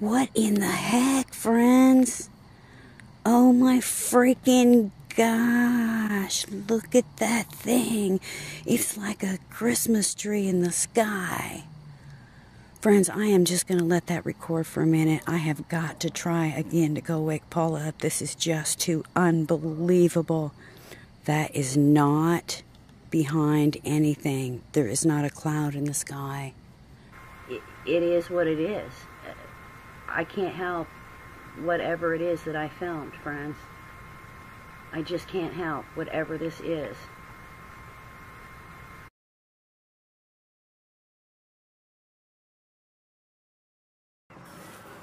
What in the heck, friends? Oh my freaking gosh, look at that thing. It's like a Christmas tree in the sky. Friends, I am just going to let that record for a minute. I have got to try again to go wake Paula up. This is just too unbelievable. That is not behind anything. There is not a cloud in the sky. It is what it is. I can't help whatever it is that I filmed, friends. I just can't help whatever this is.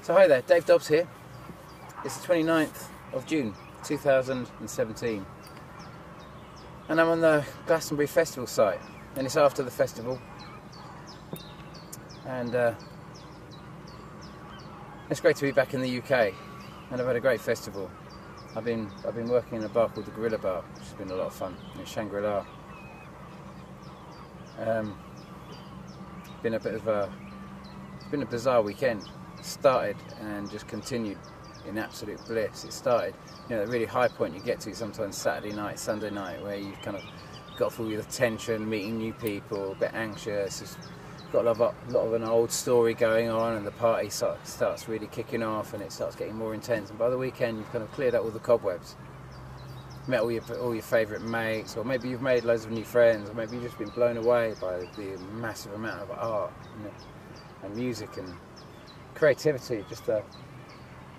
So hi there, Dave Dobbs here. It's the 29th of June 2017 and I'm on the Glastonbury Festival site, and it's after the festival, and it's great to be back in the UK, and I've had a great festival. I've been working in a bar called the Gorilla Bar, which has been a lot of fun, in Shangri-La. It's been a bizarre weekend. Started and just continued in absolute bliss. It started, the really high point you get to sometimes Saturday night, Sunday night, where you've kind of got through the tension, meeting new people, a bit anxious, just got a lot of an old story going on, and the party starts really kicking off, and it starts getting more intense. And by the weekend, you've kind of cleared out all the cobwebs, met all your favourite mates, or maybe you've made loads of new friends, or maybe you've just been blown away by the massive amount of art, and music and creativity, just the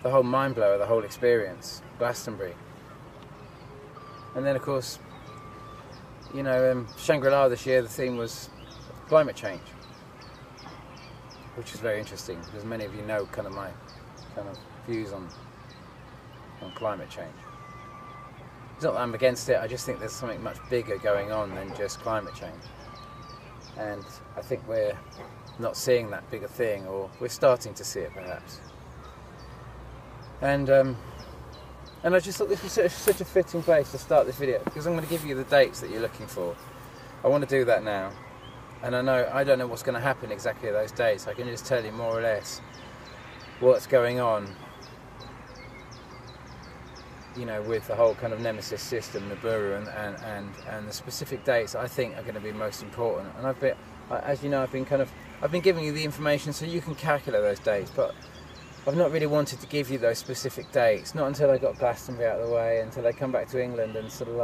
whole mind blower, the whole experience, Glastonbury. And then of course, Shangri-La this year, the theme was climate change, which is very interesting because many of you know kind of my views on climate change. It's not that I'm against it, I just think there's something much bigger going on than just climate change. And I think we're not seeing that bigger thing, or we're starting to see it perhaps. And I just thought this was such a fitting place to start this video, because I'm going to give you the dates that you're looking for. I want to do that now, and I don't know what's going to happen exactly those days. I can just tell you more or less what's going on, with the whole kind of Nemesis system, Nibiru, and the specific dates I think are going to be most important. And as you know, I've been giving you the information so you can calculate those dates, but I've not really wanted to give you those specific dates, not until I got Glastonbury out of the way, until I come back to England, and sort of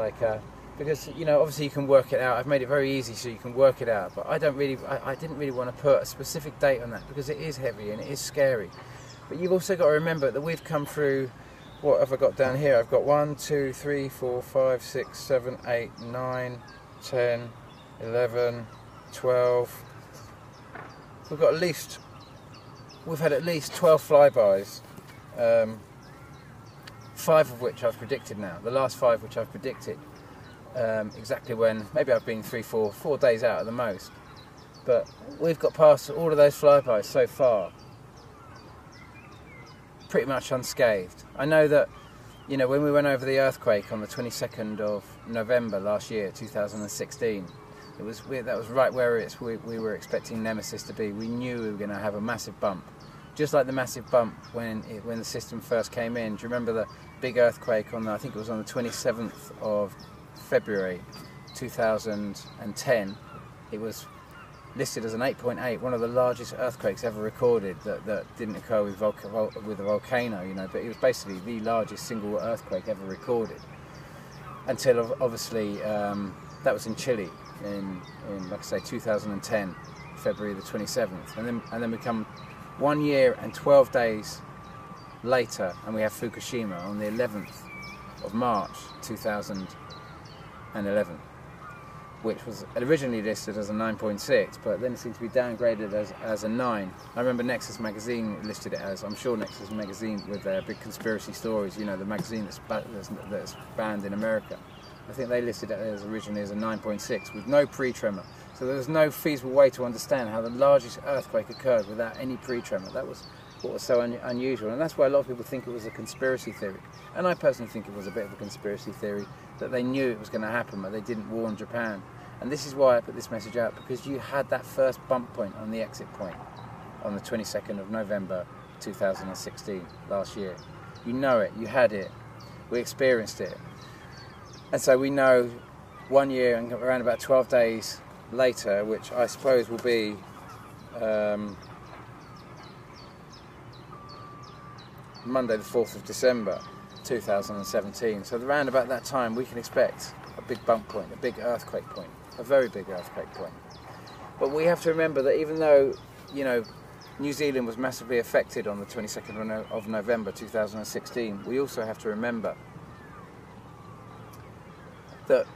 because obviously you can work it out. I've made it very easy so you can work it out, but I didn't really want to put a specific date on that, because it is heavy and it is scary. But you've also got to remember that we've come through, what have I got down here? I've got 1, 2, 3, 4, 5, 6, 7, 8, 9, 10, 11, 12. We've had at least 12 flybys, 5 of which I've predicted now. The last 5 which I've predicted exactly when, maybe I've been 4 days out at the most. But we've got past all of those flybys so far pretty much unscathed. I know that, when we went over the earthquake on the 22nd of November last year, 2016, that was right where we were expecting Nemesis to be. We knew we were going to have a massive bump, just like the massive bump when the system first came in. Do you remember the big earthquake I think it was on the 27th of February 2010? It was listed as an 8.8, one of the largest earthquakes ever recorded that didn't occur with a volcano, but it was basically the largest single earthquake ever recorded, until obviously that was in Chile in like I say 2010, February the 27th, and then we come 1 year and 12 days later, and we have Fukushima on the 11th of March 2011, which was originally listed as a 9.6, but then it seemed to be downgraded as a 9. I remember Nexus magazine listed it as, I'm sure Nexus magazine with their big conspiracy stories, the magazine that's banned in America, I think they listed it as originally as a 9.6 with no pre-tremor. So there was no feasible way to understand how the largest earthquake occurred without any pre-tremor. That was what was so unusual, and that's why a lot of people think it was a conspiracy theory. And I personally think it was a bit of a conspiracy theory, that they knew it was going to happen, but they didn't warn Japan. And this is why I put this message out, because you had that first bump point on the exit point on the 22nd of November 2016, last year. You know it, you had it, we experienced it. And so we know 1 year and around about 12 days later, which I suppose will be Monday the 4th of December 2017. So around about that time we can expect a big bump point, a big earthquake point, a very big earthquake point. But we have to remember that even though, you know, New Zealand was massively affected on the 22nd of November 2016, we also have to remember that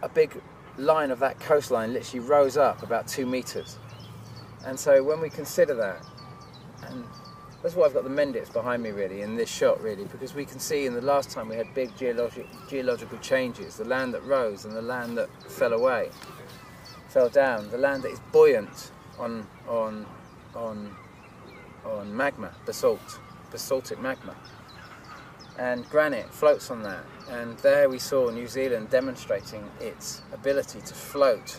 a big line of that coastline literally rose up about 2 meters. And so when we consider that, and that's why I've got the Mendits behind me really in this shot really, because we can see in the last time we had big geological changes, the land that rose and the land that fell away, fell down, the land that is buoyant on magma, basaltic magma, and granite floats on that. And there we saw New Zealand demonstrating its ability to float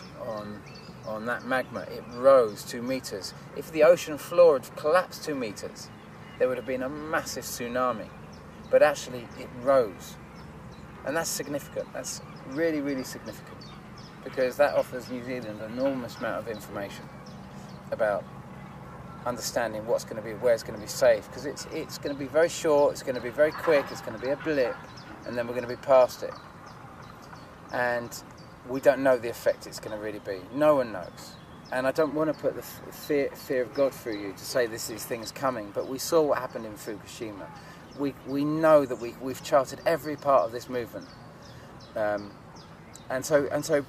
on that magma. It rose 2 meters. If the ocean floor had collapsed 2 meters, there would have been a massive tsunami. But actually it rose. And that's significant. That's really, really significant, because that offers New Zealand an enormous amount of information about understanding what's going to be, where it's going to be safe, because it's going to be very short, it's going to be very quick, it's going to be a blip, and then we're going to be past it. And we don't know the effect it's going to really be. No one knows. And I don't want to put the fear of God through you to say this is things coming, but we saw what happened in Fukushima. We know that we've charted every part of this movement, and so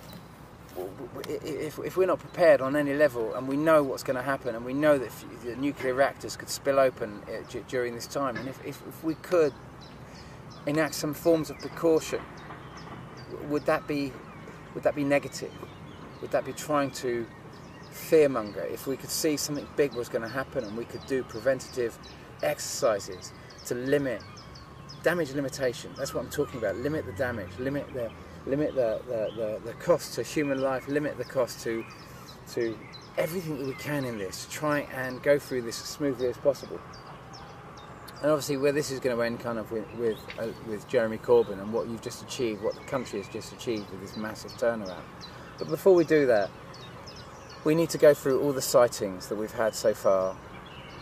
if we're not prepared on any level, and we know what's going to happen, and we know that the nuclear reactors could spill open during this time, and if we could enact some forms of precaution, would that be negative? Would that be trying to fearmonger? If we could see something big was going to happen, and we could do preventative exercises to limit damage limitation. That's what I'm talking about. Limit the damage, limit the cost to human life, limit the cost to everything that we can in this, try and go through this as smoothly as possible. And obviously where this is going to end kind of with Jeremy Corbyn and what you've just achieved, what the country has just achieved with this massive turnaround. But before we do that, we need to go through all the sightings that we've had so far.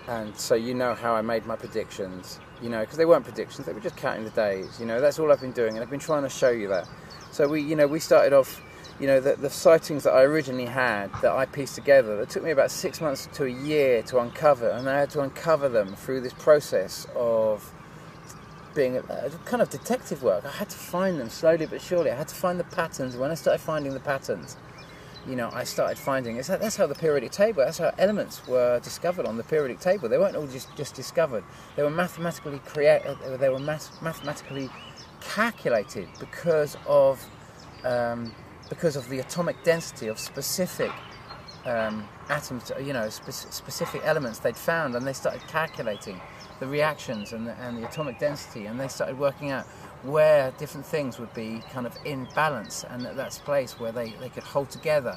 And so you know how I made my predictions, you know, because they weren't predictions, they were just counting the days, you know, that's all I've been doing, and I've been trying to show you that. So we started off, you know, the sightings that I originally had, that I pieced together, that took me about 6 months to a year to uncover, and I had to uncover them through this process of being a kind of detective work. I had to find them slowly but surely. I had to find the patterns. When I started finding the patterns, you know, I started finding, that's how the periodic table, that's how elements were discovered on the periodic table. They weren't all just discovered. They were mathematically mathematically calculated because of the atomic density of specific atoms, you know, specific elements they'd found, and they started calculating the reactions and the atomic density, and they started working out where different things would be kind of in balance, and that's a place where they could hold together,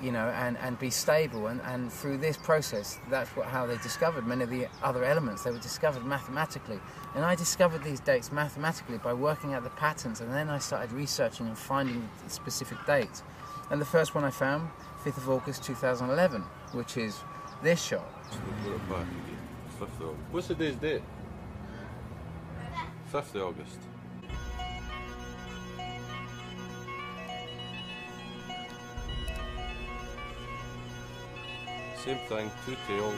you know, and be stable. And through this process, that's how they discovered many of the other elements. They were discovered mathematically. And I discovered these dates mathematically by working out the patterns, and then I started researching and finding specific dates. And the first one I found, 5th of August 2011, which is this shot. What's today's date? 5th of August. Same thing, 2 tails.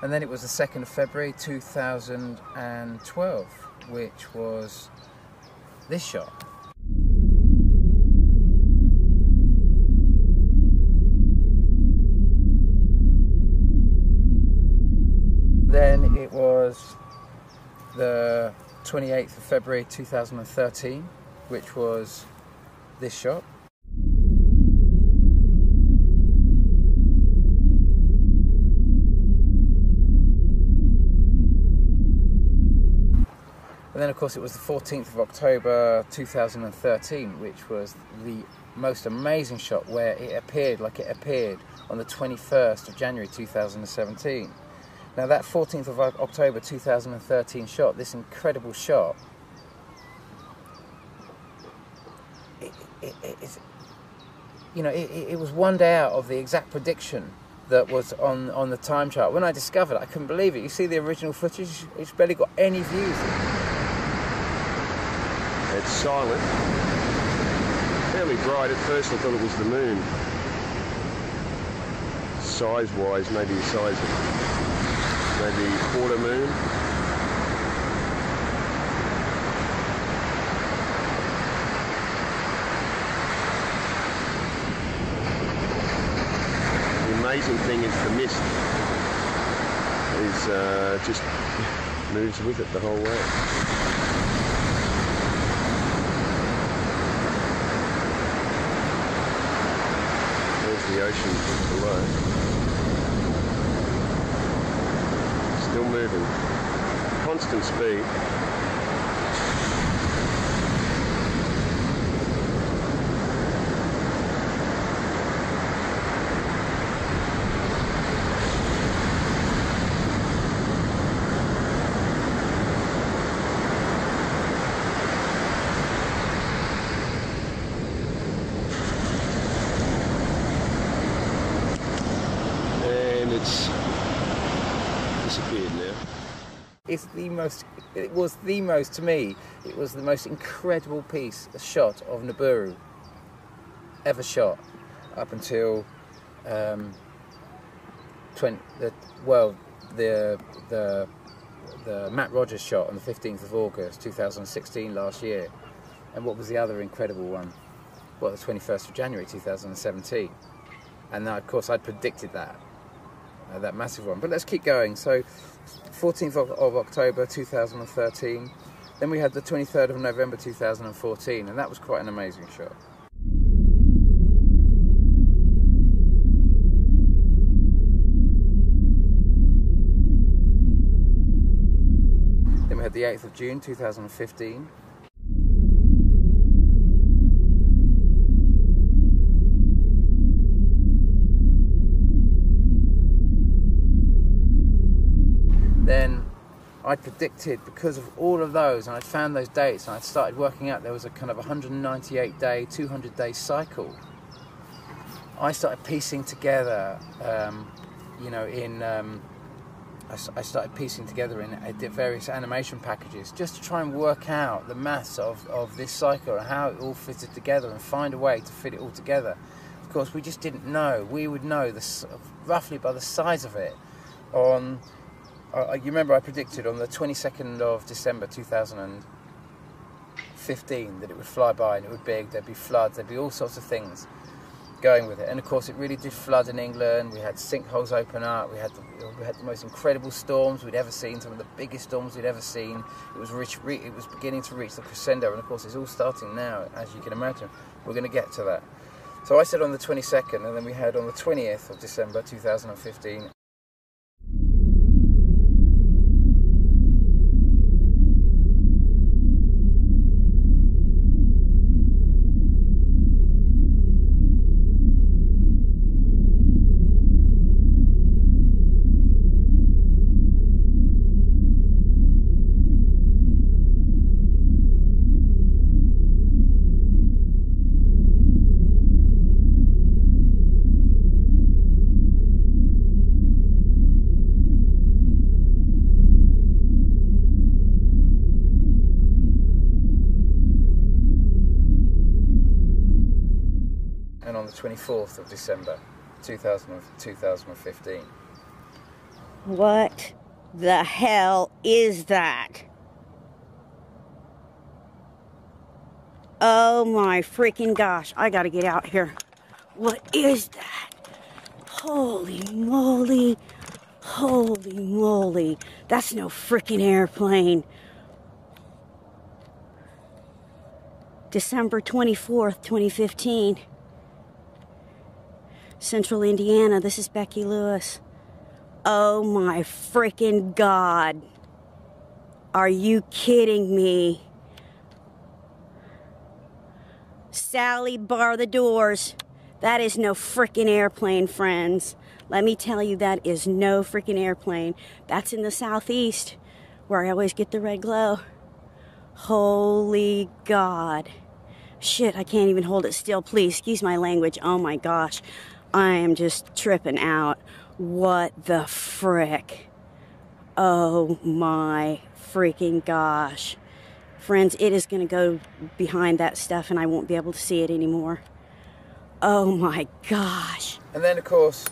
And then it was the 2nd of February 2012, which was this shot. Then it was the 28th of February 2013, which was this shot. And then of course it was the 14th of October 2013, which was the most amazing shot where it appeared like it appeared on the 21st of January 2017. Now that 14th of October 2013 shot, this incredible shot, it was one day out of the exact prediction that was on the time chart. When I discovered it, I couldn't believe it. You see the original footage, it's barely got any views. It's silent, fairly bright. At first I thought it was the moon. Size-wise, maybe the size of maybe quarter moon. The amazing thing is the mist is just moves with it the whole way. There's the ocean below. Still moving. Constant speed. And it's disappeared now. It was the most incredible shot of Nibiru ever shot up until the Matt Rogers shot on the 15th of August 2016 last year. And what was the other incredible one? Well, the 21st of January 2017. And now, of course, I'd predicted that massive one. But let's keep going. So 14th of October 2013, then we had the 23rd of November 2014, and that was quite an amazing shot. Then we had the 8th of June 2015. Then I predicted, because of all of those, and I'd found those dates, and I'd started working out there was a kind of 198-day, 200-day cycle. I started piecing together, I started piecing together in various animation packages just to try and work out the maths of this cycle and how it all fitted together and find a way to fit it all together. Of course, we just didn't know. We would know roughly by the size of it on... you remember I predicted on the 22nd of December 2015 that it would fly by and it would be big, there'd be floods, there'd be all sorts of things going with it. And of course it really did flood in England. We had sinkholes open up, we had the most incredible storms we'd ever seen, some of the biggest storms we'd ever seen. It was beginning to reach the crescendo, and of course it's all starting now, as you can imagine. We're going to get to that. So I said on the 22nd, and then we had on the 20th of December 2015. And on the 24th of December 2015. What the hell is that? Oh my freaking gosh, I gotta get out here. What is that? Holy moly. Holy moly. That's no freaking airplane. December 24th, 2015. Central Indiana. This is Becky Lewis. Oh my freaking God. Are you kidding me? Sally, bar the doors. That is no freaking airplane, friends. Let me tell you, that is no freaking airplane. That's in the southeast, where I always get the red glow. Holy God. Shit, I can't even hold it still. Please, excuse my language. Oh my gosh. I am just tripping out. What the frick? Oh my freaking gosh. Friends, it is going to go behind that stuff and I won't be able to see it anymore. Oh my gosh. And then, of course,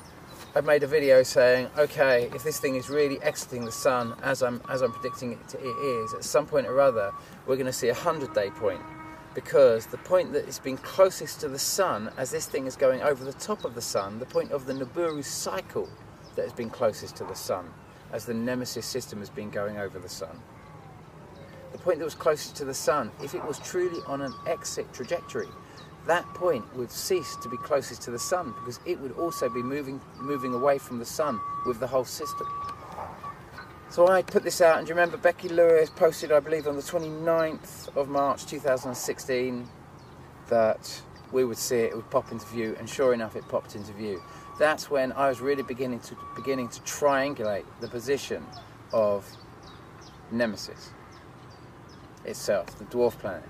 I've made a video saying, okay, if this thing is really exiting the sun as I'm predicting it is, at some point or other, we're going to see a 100-day point. Because the point that is being closest to the sun, as this thing is going over the top of the sun, the point of the Nibiru cycle that has been closest to the sun, as the Nemesis system has been going over the sun. The point that was closest to the sun, if it was truly on an exit trajectory, that point would cease to be closest to the sun because it would also be moving away from the sun with the whole system. So I put this out, and do you remember Becky Lewis posted, I believe, on the 29th of March 2016 that we would see it, it would pop into view, and sure enough it popped into view. That's when I was really beginning to triangulate the position of Nemesis itself, the dwarf planet.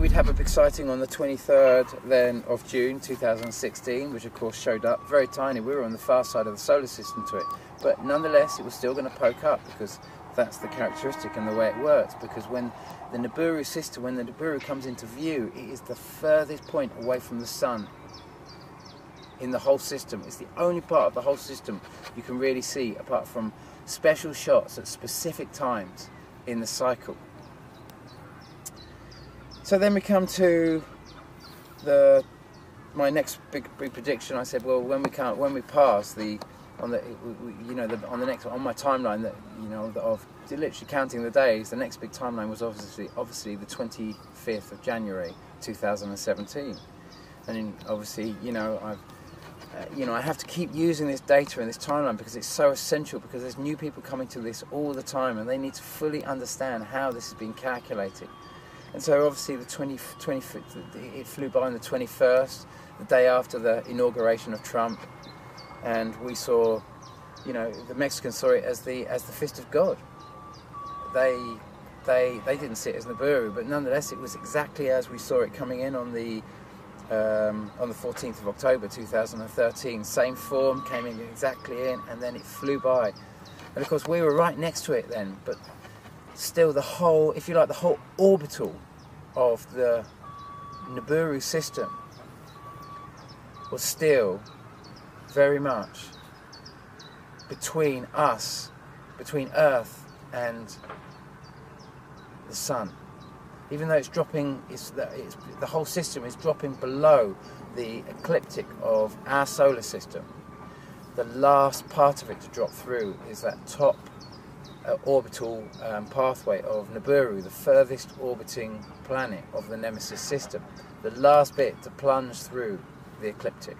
We'd have a big sighting on the 23rd then of June 2016, which of course showed up very tiny. We were on the far side of the solar system to it, but nonetheless it was still going to poke up because that's the characteristic and the way it works. Because when the Nibiru system, when the Nibiru comes into view, it is the furthest point away from the sun in the whole system. It's the only part of the whole system you can really see apart from special shots at specific times in the cycle. So then we come to my next big prediction. I said, well, when we pass on my timeline, that of literally counting the days, the next big timeline was obviously the 25th of January 2017, and obviously I have to keep using this data and this timeline because it's so essential, because there's new people coming to this all the time and they need to fully understand how this has been calculated. And so obviously the 25th, it flew by on the 21st, the day after the inauguration of Trump, and we saw, the Mexicans saw it as the fist of God. They didn't see it as Nibiru, but nonetheless it was exactly as we saw it coming in on the 14th of October 2013. Same form, came in exactly in, and then it flew by. And of course we were right next to it then, but still the whole, if you like, the whole orbital of the Nibiru system was still very much between us, between Earth and the sun. Even though it's dropping, the whole system is dropping below the ecliptic of our solar system. The last part of it to drop through is that top orbital pathway of Nibiru, the furthest orbiting planet of the Nemesis system. The last bit to plunge through the ecliptic.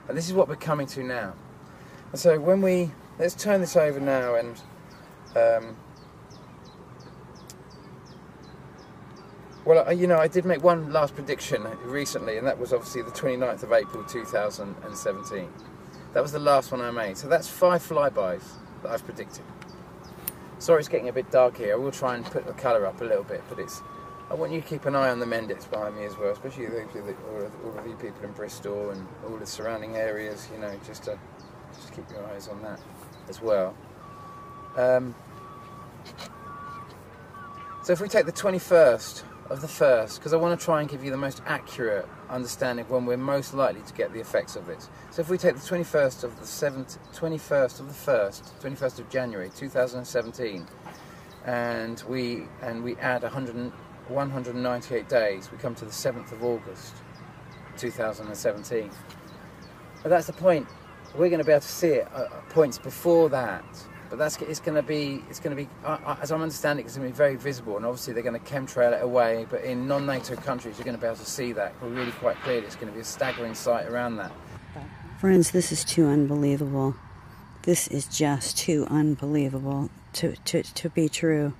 And this is what we're coming to now. And so let's turn this over now and Well, you know, I did make one last prediction recently, and that was obviously the 29th of April 2017. That was the last one I made. So that's 5 flybys that I've predicted. Sorry it's getting a bit dark here. I will try and put the colour up a little bit, but I want you to keep an eye on the Mendits behind me as well, especially all of you people in Bristol and all the surrounding areas, you know, just keep your eyes on that as well. So if we take the 21st of the 1st, because I want to try and give you the most accurate understanding of when we're most likely to get the effects of this. So if we take the 21st of the 21st of the 1st, 21st of January 2017, and we add 198 days, we come to the 7th of August 2017. But that's the point. We're going to be able to see it at points before that. But it's going to be, as I'm understanding, it's going to be very visible, and obviously they're going to chemtrail it away. But in non-NATO countries, you're going to be able to see that really quite clearly. It's going to be a staggering sight around that. Friends, this is too unbelievable. This is just too unbelievable to be true.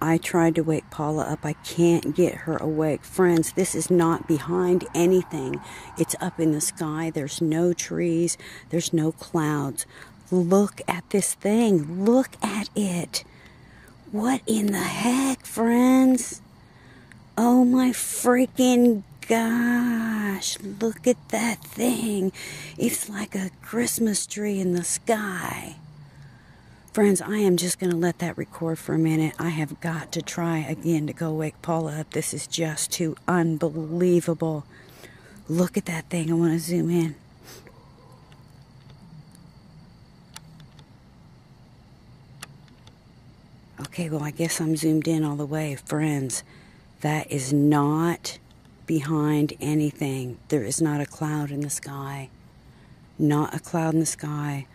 I tried to wake Paula up. I can't get her awake. Friends, this is not behind anything. It's up in the sky. There's no trees. There's no clouds. Look at this thing. Look at it. What in the heck, friends? Oh my freaking gosh. Look at that thing. It's like a Christmas tree in the sky. Friends, I am just going to let that record for a minute. I have got to try again to go wake Paula up. This is just too unbelievable. Look at that thing. I want to zoom in. Okay, well, I guess I'm zoomed in all the way. Friends, that is not behind anything. There is not a cloud in the sky. Not a cloud in the sky.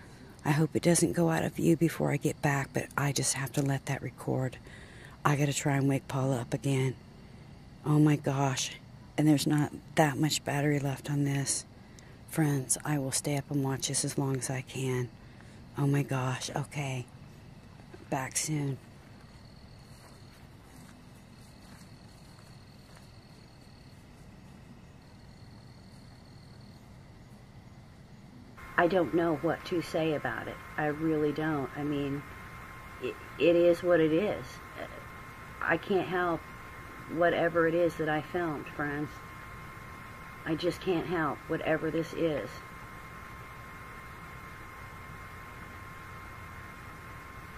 I hope it doesn't go out of view before I get back, but I just have to let that record. I got to try and wake Paula up again. Oh my gosh. And there's not that much battery left on this. Friends, I will stay up and watch this as long as I can. Oh my gosh. Okay. Back soon. I don't know what to say about it. I really don't. I mean, it is what it is. I can't help whatever it is that I filmed, friends. I just can't help whatever this is.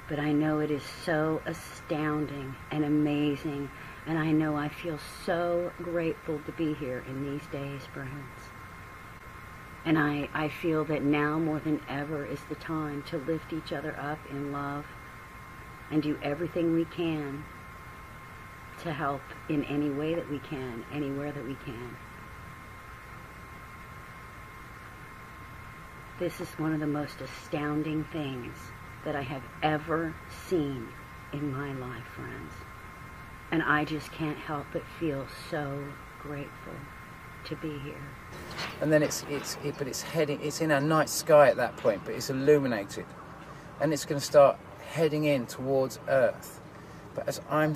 But I know it is so astounding and amazing, and I know I feel so grateful to be here in these days, friends. And I feel that now more than ever is the time to lift each other up in love and do everything we can to help in any way that we can, anywhere that we can. This is one of the most astounding things that I have ever seen in my life, friends. And I just can't help but feel so grateful to be here. And then it's in our night sky at that point, but it's illuminated, and it's going to start heading in towards Earth. But as I'm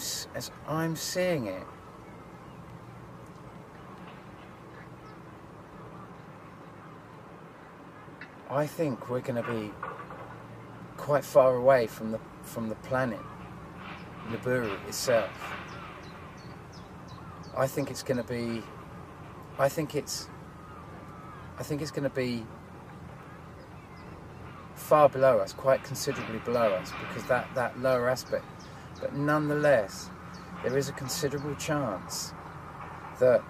seeing it, I think we're going to be quite far away from the planet Nibiru itself. I think it's going to be far below us, quite considerably below us, because that lower aspect. But nonetheless, there is a considerable chance that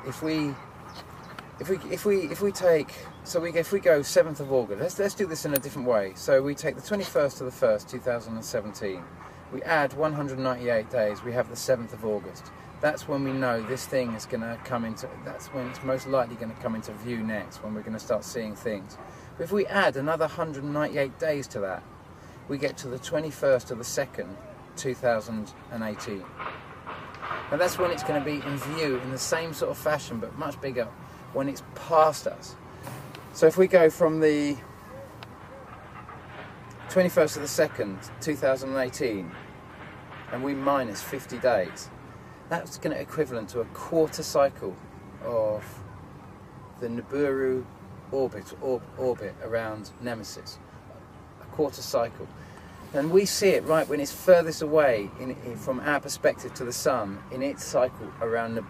if we take, so if we go 7th of August, let's do this in a different way. So we take the 21st of the 1st, 2017. We add 198 days. We have the 7th of August. That's when we know this thing is going to come into, that's when it's most likely going to come into view next, when we're going to start seeing things. But if we add another 198 days to that, we get to the 21st of the 2nd, 2018. Now that's when it's going to be in view in the same sort of fashion, but much bigger, when it's past us. So if we go from the 21st of the 2nd, 2018, and we minus 50 days, that's going to equivalent to a quarter cycle of the Nibiru orbit around Nemesis. A quarter cycle. And we see it right when it's furthest away from our perspective to the sun in its cycle around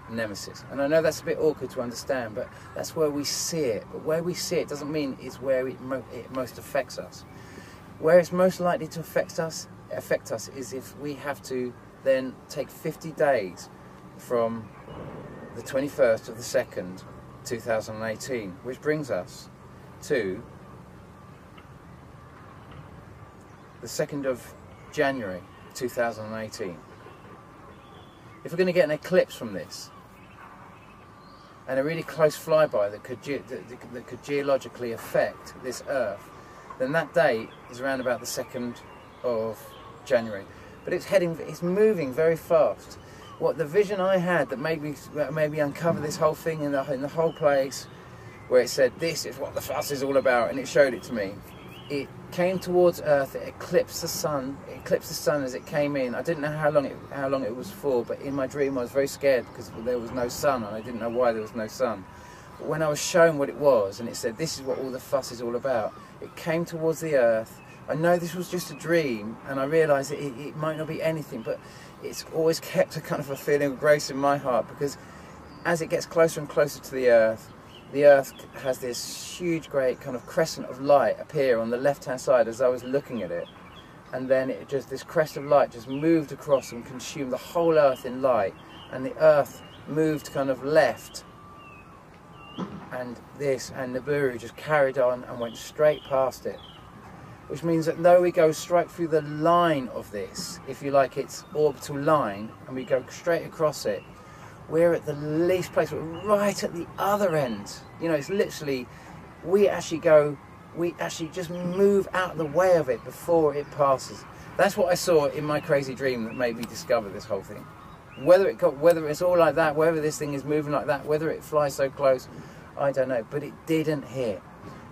Nemesis. And I know that's a bit awkward to understand, but that's where we see it. But where we see it doesn't mean it's where it most affects us. Where it's most likely to affect us is if we have to then take 50 days from the 21st of the 2nd, 2018, which brings us to the 2nd of January 2018. If we're going to get an eclipse from this, and a really close flyby that could geologically affect this Earth, then that date is around about the 2nd of January. But it's moving very fast. What the vision I had that made me uncover this whole thing in the whole place, where it said this is what the fuss is all about, and it showed it to me. It came towards Earth. It eclipsed the sun. It eclipsed the sun as it came in. I didn't know how long it was for, but in my dream I was very scared because there was no sun, and I didn't know why there was no sun. But when I was shown what it was, and it said this is what all the fuss is all about, it came towards the Earth. I know this was just a dream, and I realised that it might not be anything, but it's always kept a kind of a feeling of grace in my heart, because as it gets closer and closer to the Earth has this huge, great kind of crescent of light appear on the left-hand side as I was looking at it, and then this crest of light just moved across and consumed the whole Earth in light, and the Earth moved kind of left, and Nibiru just carried on and went straight past it. Which means that though we go straight through the line of this, if you like, its orbital line, and we go straight across it, we're at the least place, we're right at the other end. You know, it's literally, we actually just move out of the way of it before it passes. That's what I saw in my crazy dream that made me discover this whole thing. Whether it's all like that, whether this thing is moving like that, whether it flies so close, I don't know, but it didn't hit.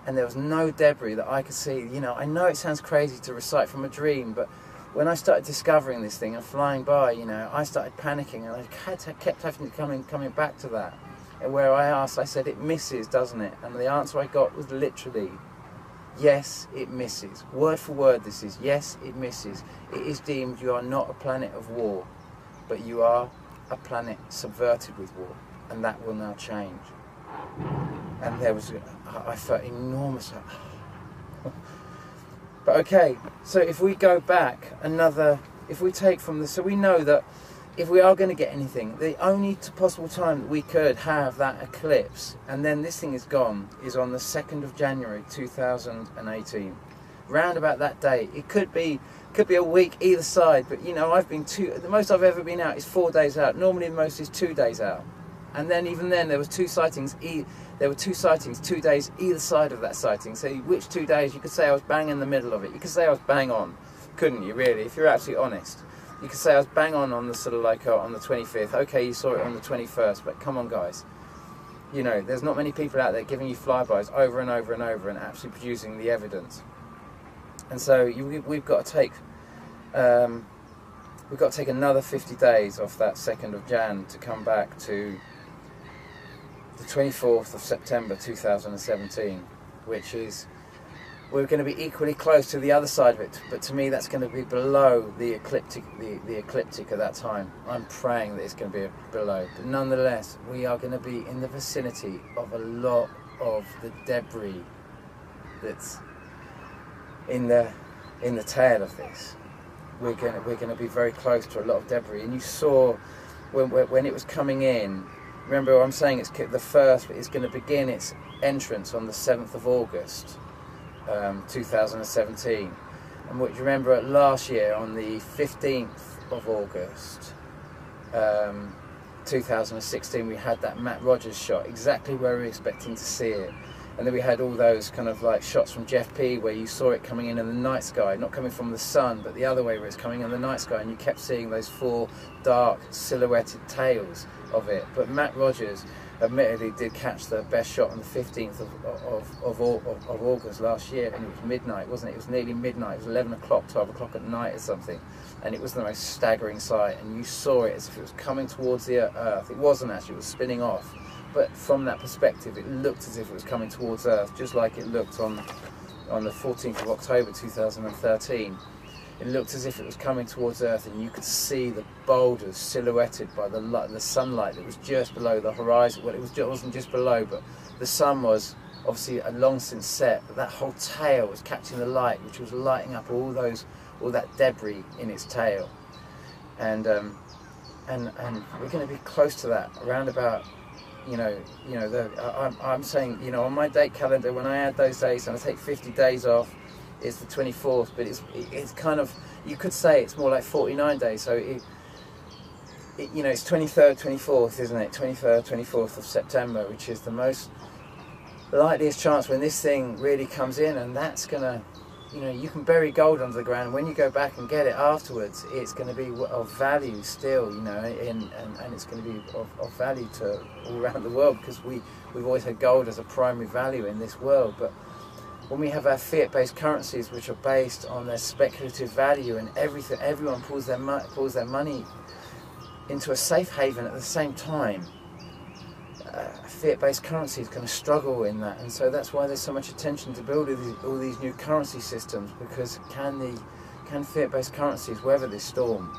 And there was no debris that I could see. You know, I know it sounds crazy to recite from a dream, but when I started discovering this thing and flying by, you know, I started panicking, and I kept having to coming back to that. And where I said, it misses, doesn't it? And the answer I got was literally, yes, it misses. Word for word this is, yes, it misses. It is deemed you are not a planet of war, but you are a planet subverted with war, and that will now change. And I felt enormous. But okay, so if we go back if we take from so we know that if we are going to get anything, the only possible time that we could have that eclipse, and then this thing is gone, is on the 2nd of January 2018. Round about that date. It could be a week either side, but you know, the most I've ever been out is 4 days out. Normally the most is 2 days out. And then even then there was 2 sightings. There were 2 sightings, 2 days either side of that sighting. So which 2 days? You could say I was bang in the middle of it. You could say I was bang on, couldn't you? Really, if you're absolutely honest, you could say I was bang on the sort of like on the 25th. Okay, you saw it on the 21st, but come on, guys. You know, there's not many people out there giving you flybys over and over and over and actually producing the evidence. And so we've got to take. We've got to take another 50 days off that 2nd of Jan to come back to the 24th of September 2017, which is, we're going to be equally close to the other side of it, but to me that's going to be below the ecliptic at that time. I'm praying that it's going to be below, but nonetheless we are going to be in the vicinity of a lot of the debris that's in the tail of this. We're going to be very close to a lot of debris, and you saw when it was coming in. Remember, I'm saying it's the first, but it's going to begin its entrance on the 7th of August, 2017. And what you remember last year on the 15th of August, 2016, we had that Matt Rogers shot exactly where we were expecting to see it. And then we had all those kind of like shots from Jeff P where you saw it coming in the night sky, not coming from the sun, but the other way where it's coming in the night sky, and you kept seeing those 4 dark silhouetted tails of it. But Matt Rogers admittedly did catch the best shot on the 15th of August last year, and it was midnight, wasn't it? It was nearly midnight. It was 11 o'clock, 12 o'clock at night or something, and it was the most staggering sight, and you saw it as if it was coming towards the Earth. It wasn't actually, it was spinning off, but from that perspective it looked as if it was coming towards Earth, just like it looked on the 14th of October 2013. It looked as if it was coming towards Earth, and you could see the boulders silhouetted by the sunlight that was just below the horizon. Well, it wasn't just below, but the sun was obviously long since set. But that whole tail was catching the light, which was lighting up all that debris in its tail. And we're going to be close to that, around about. I'm saying, on my date calendar, when I add those days and I take 50 days off, it's the 24th, but it's kind of, you could say it's more like 49 days, so it's 23rd, 24th, isn't it? 23rd, 24th of September, which is the most likeliest chance when this thing really comes in, and that's gonna, you can bury gold under the ground. When you go back and get it afterwards, it's going to be of value still, and it's going to be of value to all around the world, because we've always had gold as a primary value in this world. But when we have our fiat-based currencies, which are based on their speculative value, and everyone pulls their money into a safe haven at the same time, fiat-based currency is going to struggle in that, and so that's why there's so much attention to build all these new currency systems, because can fiat-based currencies weather this storm?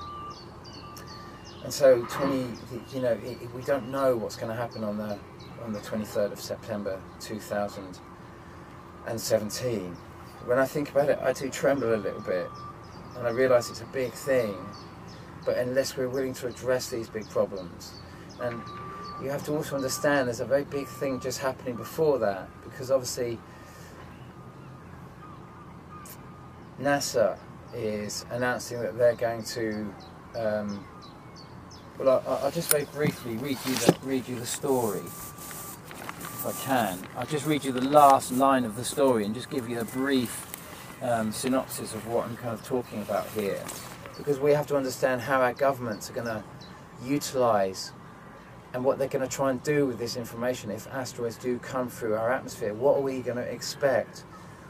And so we don't know what's going to happen on the 23rd of September 2017. When I think about it, I do tremble a little bit, and I realise it's a big thing, but unless we're willing to address these big problems, and you have to also understand there's a very big thing just happening before that, because obviously NASA is announcing that they're going to I'll just very briefly read you the story, if I can. I'll just read you the last line of the story and just give you a brief synopsis of what I'm kind of talking about here, because we have to understand how our governments are going to utilise and what they're going to try and do with this information if asteroids do come through our atmosphere. What are we going to expect?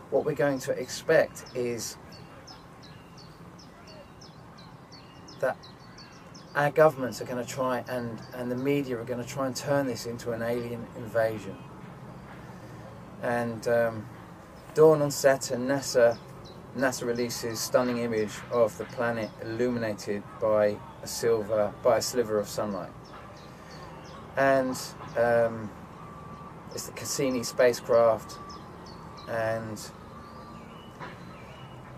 What we're going to expect is that our governments are going to try, and the media are going to try and turn this into an alien invasion. And dawn on Saturn, NASA releases stunning image of the planet illuminated by a sliver of sunlight. And it's the Cassini spacecraft, and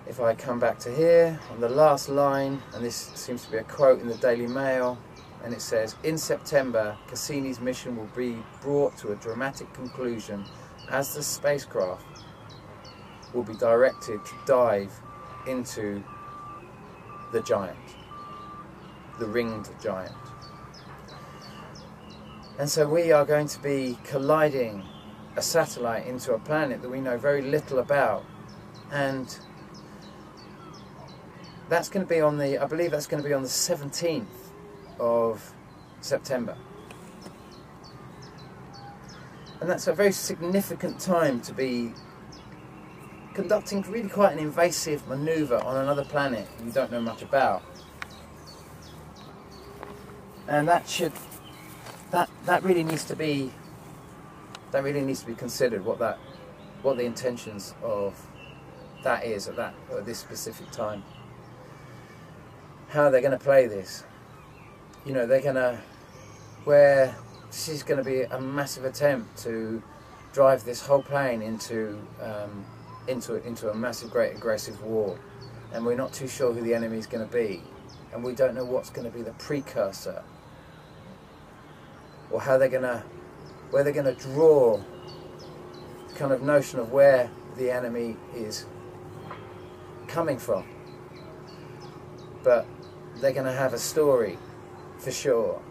if I come back to here, on the last line, and this seems to be a quote in the Daily Mail, and it says, "In September, Cassini's mission will be brought to a dramatic conclusion as the spacecraft will be directed to dive into the giant, the ringed giant." And so we are going to be colliding a satellite into a planet that we know very little about, and that's going to be on I believe that's going to be on the 17th of September. And that's a very significant time to be conducting really quite an invasive manoeuvre on another planet you don't know much about. And that really needs to be considered, what the intentions of that is at this specific time. How they're going to play this. They're going to, where this is going to be a massive attempt to drive this whole plane into a massive, great, aggressive war, and we're not too sure who the enemy is going to be, and we don't know what's going to be the precursor, or where they're going to draw the kind of notion of where the enemy is coming from. But they're going to have a story for sure,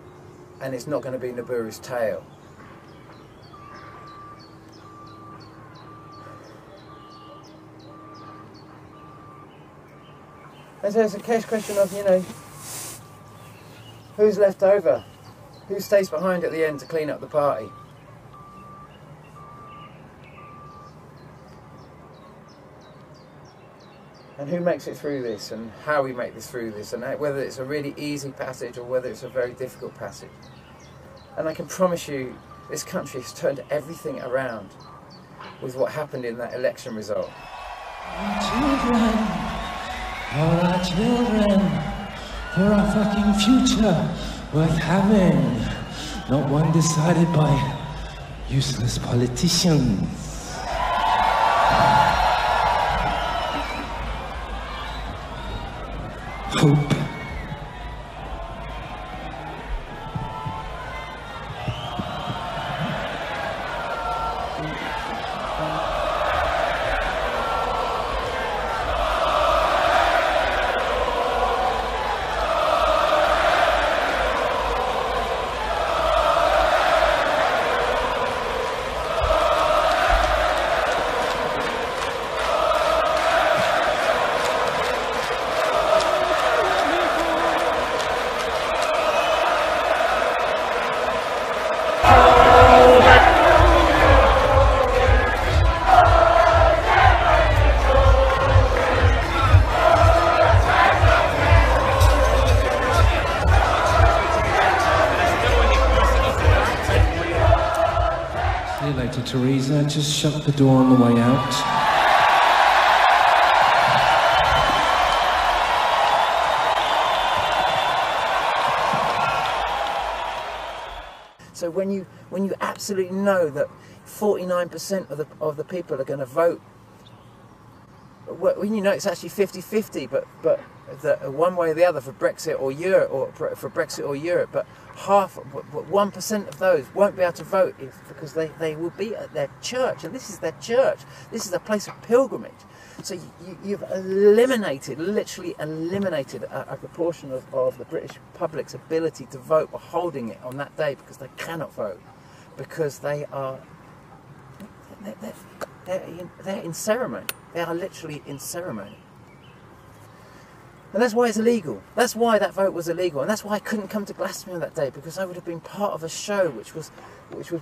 and it's not going to be Nibiru's tale. And so it's a case question of, who's left over? Who stays behind at the end to clean up the party? and who makes it through this, and how we make this through this, and whether it's a really easy passage or whether it's a very difficult passage. And I can promise you, this country has turned everything around with what happened in that election result. Children, for our children, for our fucking future worth having, not one decided by useless politicians. Hope. Later, Teresa, just shut the door on the way out. So when you absolutely know that 49% of the people are going to vote, when you know it's actually 50-50, but one way or the other for Brexit or Europe, but 1% of those won't be able to vote because they will be at their church, and this is their church. This is a place of pilgrimage. So you've literally eliminated a proportion of the British public's ability to vote by holding it on that day, because they cannot vote, because they're in ceremony. They are literally in ceremony. And that's why it's illegal. That's why that vote was illegal. And that's why I couldn't come to Glastonbury on that day, because I would have been part of a show which was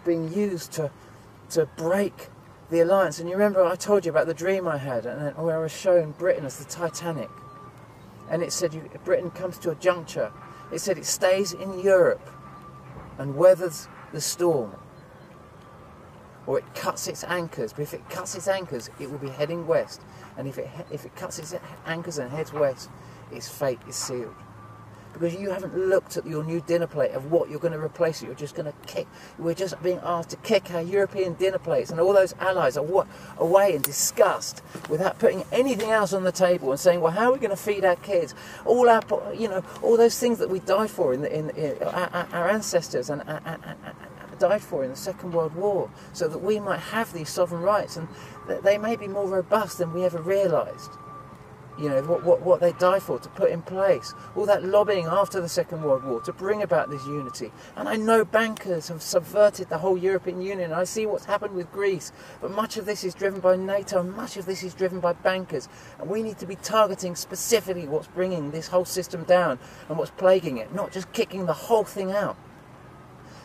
being used to break the alliance. And you remember I told you about the dream I had, and where I was showing Britain as the Titanic. And it said Britain comes to a juncture. It said it stays in Europe and weathers the storm, or it cuts its anchors. But if it cuts its anchors, it will be heading west. And if it cuts its anchors and heads west, its fate is sealed. Because you haven't looked at your new dinner plate of what you're going to replace it. You're just going to kick. We're just being asked to kick our European dinner plates, and all those allies are away in disgust without putting anything else on the table and saying, well, how are we going to feed our kids? All those things that we died for our ancestors and died for in the Second World War, so that we might have these sovereign rights, and they may be more robust than we ever realised. You know, what they died for, to put in place. All that lobbying after the Second World War to bring about this unity. And I know bankers have subverted the whole European Union. I see what's happened with Greece. But much of this is driven by NATO, and much of this is driven by bankers. And we need to be targeting specifically what's bringing this whole system down and what's plaguing it, not just kicking the whole thing out.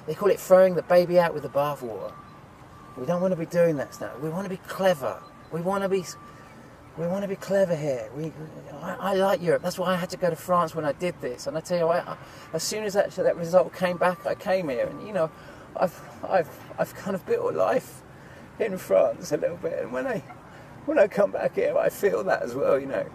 They call it throwing the baby out with the bathwater. We don't want to be doing that now. We want to be clever. We want to be clever here. I like Europe. That's why I had to go to France when I did this. And I tell you what, as soon as that result came back, I came here. And you know, I've kind of built a life in France a little bit. And when I come back here, I feel that as well. You know,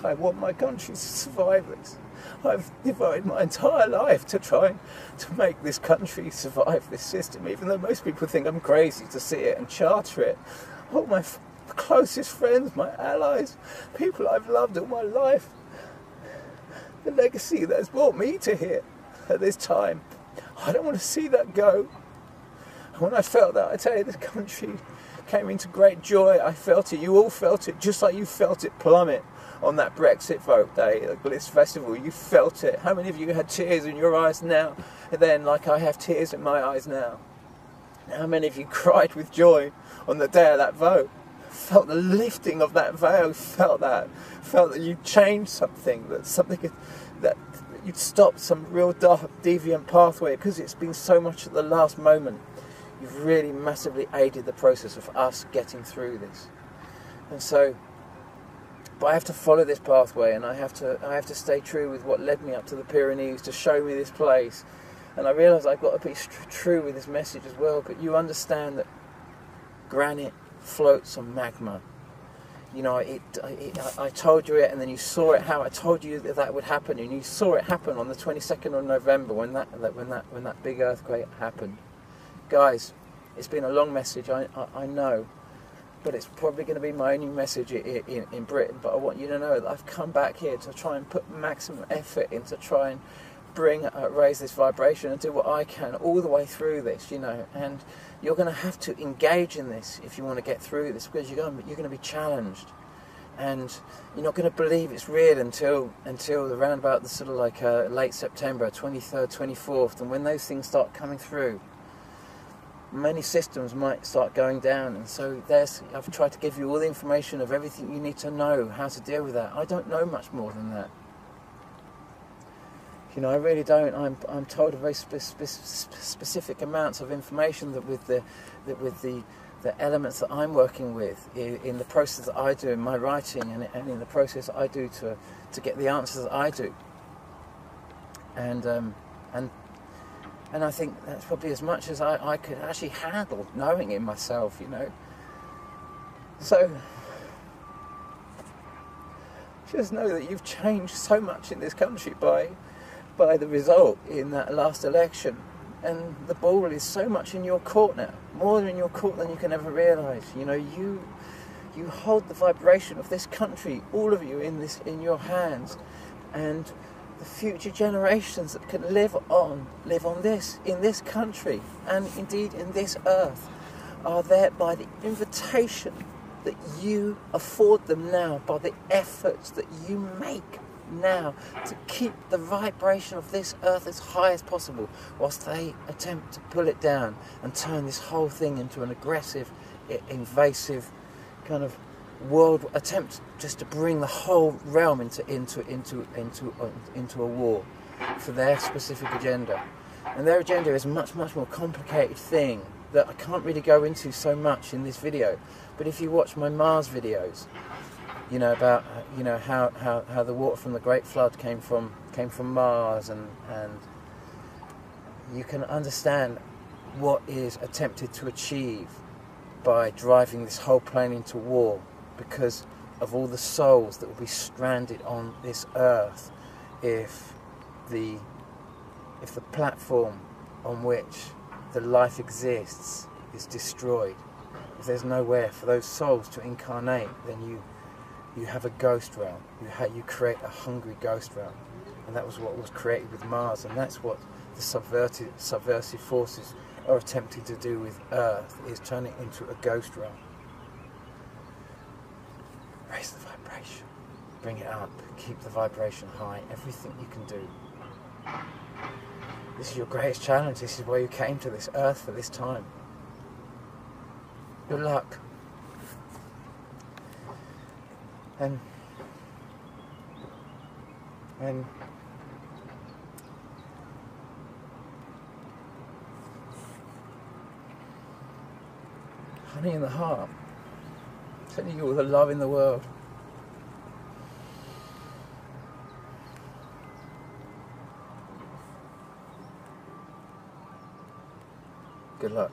I want my country to survive this. I've devoted my entire life to trying to make this country survive this system, even though most people think I'm crazy to see it and charter it. All my closest friends, my allies, people I've loved all my life, the legacy that has brought me to here at this time, I don't want to see that go. When I felt that, I tell you, this country came into great joy. I felt it. You all felt it, just like you felt it plummet on that Brexit vote day at the Bliss Festival. You felt it. How many of you had tears in your eyes now, then, like I have tears in my eyes now? How many of you cried with joy on the day of that vote? Felt the lifting of that veil, felt that you changed something, that you'd stopped some real dark, deviant pathway, because it's been so much at the last moment. You've really massively aided the process of us getting through this. And so But I have to follow this pathway, and I have to stay true with what led me up to the Pyrenees to show me this place. And I realise I've got to be true with this message as well. But you understand that granite floats on magma. You know, I told you it, and then you saw it. How I told you that would happen, and you saw it happen on the 22nd of November when that big earthquake happened. Guys, it's been a long message. I know, but it's probably going to be my only message in Britain. But I want you to know that I've come back here to try and put maximum effort into try and raise this vibration and do what I can all the way through this, you know. And you're going to have to engage in this if you want to get through this, because you're going to be challenged, and you're not going to believe it's real until around about the sort of like late September, 23rd, 24th, and when those things start coming through, many systems might start going down. And so I've tried to give you all the information of everything you need to know how to deal with that. I don't know much more than that. You know, I really don't. I'm told a very specific amounts of information that with the elements that I'm working with in the process that I do in my writing and in the process I do to get the answers that I do. And I think that's probably as much as I could actually handle knowing in myself, you know. So just know that you've changed so much in this country by the result in that last election, and the ball is so much in your court now, more in your court than you can ever realise. You know, you hold the vibration of this country, all of you, in your hands, and the future generations that can live on this in this country and indeed in this earth are there by the invitation that you afford them now, by the efforts that you make now to keep the vibration of this earth as high as possible, whilst they attempt to pull it down and turn this whole thing into an aggressive, invasive kind of world attempt just to bring the whole realm into a war for their specific agenda. And their agenda is a much more complicated thing that I can't really go into so much in this video. But if you watch my Mars videos, you know, about how the water from the Great Flood came from Mars, and you can understand what is attempted to achieve by driving this whole plane into war, because of all the souls that will be stranded on this earth if the platform on which the life exists is destroyed. If there's nowhere for those souls to incarnate, then you have a ghost realm. You create a hungry ghost realm, and that was what was created with Mars, and that's what the subversive forces are attempting to do with Earth, is turn it into a ghost realm. Raise the vibration, bring it up, keep the vibration high. Everything you can do. This is your greatest challenge. This is why you came to this Earth for this time. Good luck. And honey in the heart, sending you all the love in the world. Good luck.